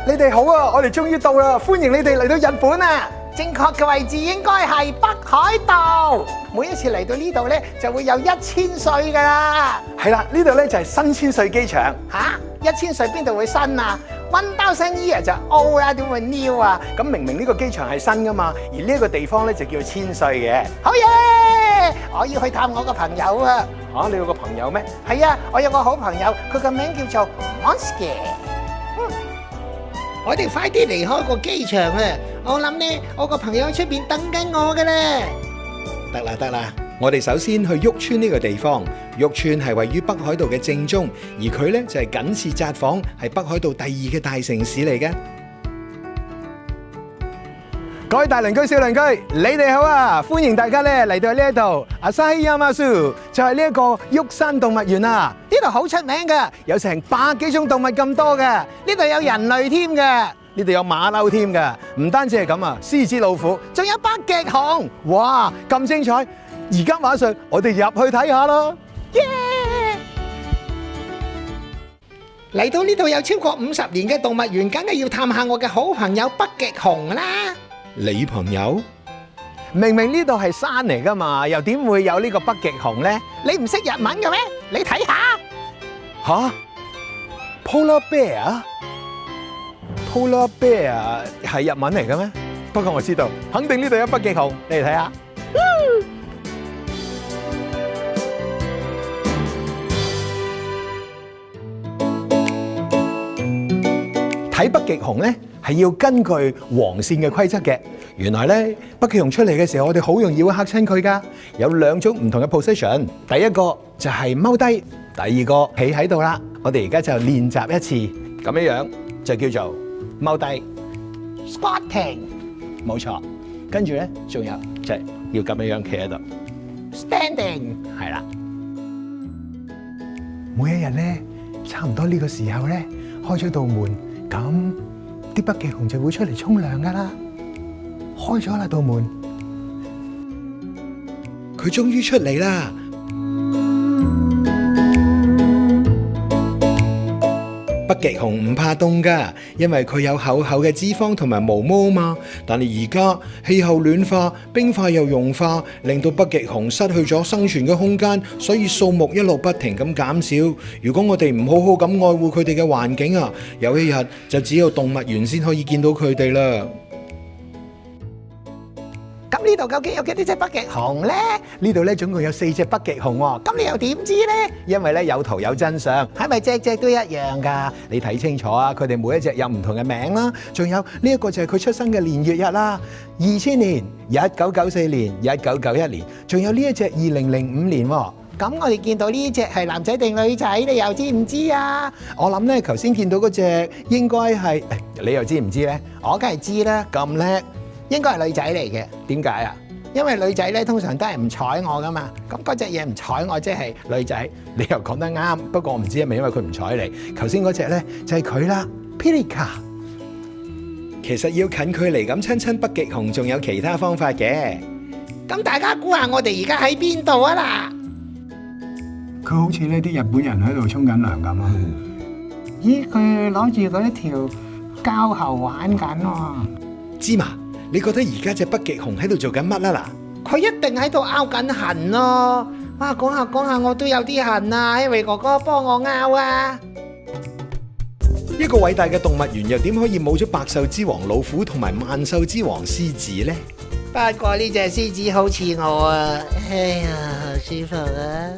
你哋好啊！我哋終於到啦，歡迎你哋嚟到日本啊！正確嘅位置應該係北海道。每一次嚟到呢度呢，就會有1000歲噶啦。係啦，呢度呢就係新千歲機場。吓，1000歲邊度會新啊？1000 year 就 old 啦，點會 new 啊？咁明明呢個機場係新噶嘛，而呢一個地方呢就叫千歲嘅。好嘢！我要去探我個朋友啊！嚇，你有個朋友咩？係啊，我有個好朋友，佢個名叫做 Monster。我哋快啲離開個機場啊！我諗呢，我個朋友喺出邊等緊我噶啦。得啦，我哋首先去旭川呢個地方。旭川係位於北海道嘅正中，而佢呢就係僅次札幌，係北海道第2嘅大城市嚟嘅。各位大鄰居、小鄰居，你哋好啊！歡迎大家咧嚟到呢一度Asahi Yamazu，就係呢一個旭山動物園啊！呢度好出名噶，有成百幾種動物咁多嘅，呢度有人類添嘅，呢度有馬騮添嘅，唔單止係咁啊，獅子、老虎，仲有北極熊，哇，咁精彩！而家馬上我哋入去睇下啦！耶！嚟到呢度有超過50年嘅動物園，梗係要探下我嘅好朋友北極熊啦！你朋友？明明呢度係山嚟噶嘛，又點會有呢個北極熊呢？你唔識日文嘅咩？你睇下吓 ，Polar Bear 係日文嚟嘅咩？不過我知道，肯定呢度有北極熊，你嚟睇下。睇北極熊呢，係要根據黃線嘅規則嘅。原來呢，北極熊出嚟嘅時候，我哋好容易會嚇親佢㗎。有2種唔同嘅 position，第一個就係踎低，第二個企喺度啦。我哋而家就練習一次，咁樣就叫做踎低 ，squatting，冇錯。跟住呢，仲有就係要咁樣企喺度 ，standing，係啦。每一日呢，差唔多呢個時候呢，開咗道門。咁啲北極熊就會出嚟沖涼噶啦，開咗啦道門，佢終於出嚟啦！北極熊唔怕凍噶，因為佢有厚厚嘅脂肪同埋毛毛嘛。但係而家氣候暖化，冰塊又融化，令到北極熊失去咗生存嘅空間，所以數目一路不停咁減少。如果我哋唔好好咁愛護佢哋嘅環境啊，有一日就只有動物園先可以見到佢哋啦。咁呢度究竟有幾多隻北極熊咧？呢度咧總共有4隻北極熊喎。咁你又點知咧？因為咧有圖有真相，係咪隻隻都一樣噶？你睇清楚啊！佢哋每一隻有唔同嘅名啦，仲有呢一個就係佢出生嘅年月日啦。2000年、1994年、1991年，仲有呢一隻2005年喎。咁我哋見到呢隻係男仔定女仔？你又知唔知啊？我諗咧，頭先見到嗰隻應該係，你又知唔知咧？我梗係知啦，咁叻。應該係女仔嚟嘅。點解啊？因為女仔咧通常都係唔睬我噶嘛，咁嗰隻嘢唔睬我，即係女仔。你又講得啱，不過我唔知係咪因為佢唔睬你。頭先嗰隻咧就係佢啦 ，Pilika。其實要近距離咁親親北極熊，仲有其他方法嘅。咁大家估下我哋而家喺邊度啊嗱？佢好似呢啲日本人喺度沖緊涼咁啊！咦，佢攞住嗰一條膠喉玩緊喎。芝麻，你覺得而家隻北極熊喺度做緊乜啊嗱？佢一定喺度拗緊痕咯！哇，講下講下我都有啲痕啊，Harry哥哥幫我拗啊！一個偉大嘅動物園又點可以冇咗百獸之王老虎同埋萬獸之王獅子呢？不過呢隻獅子好似我啊，哎呀，好舒服啊！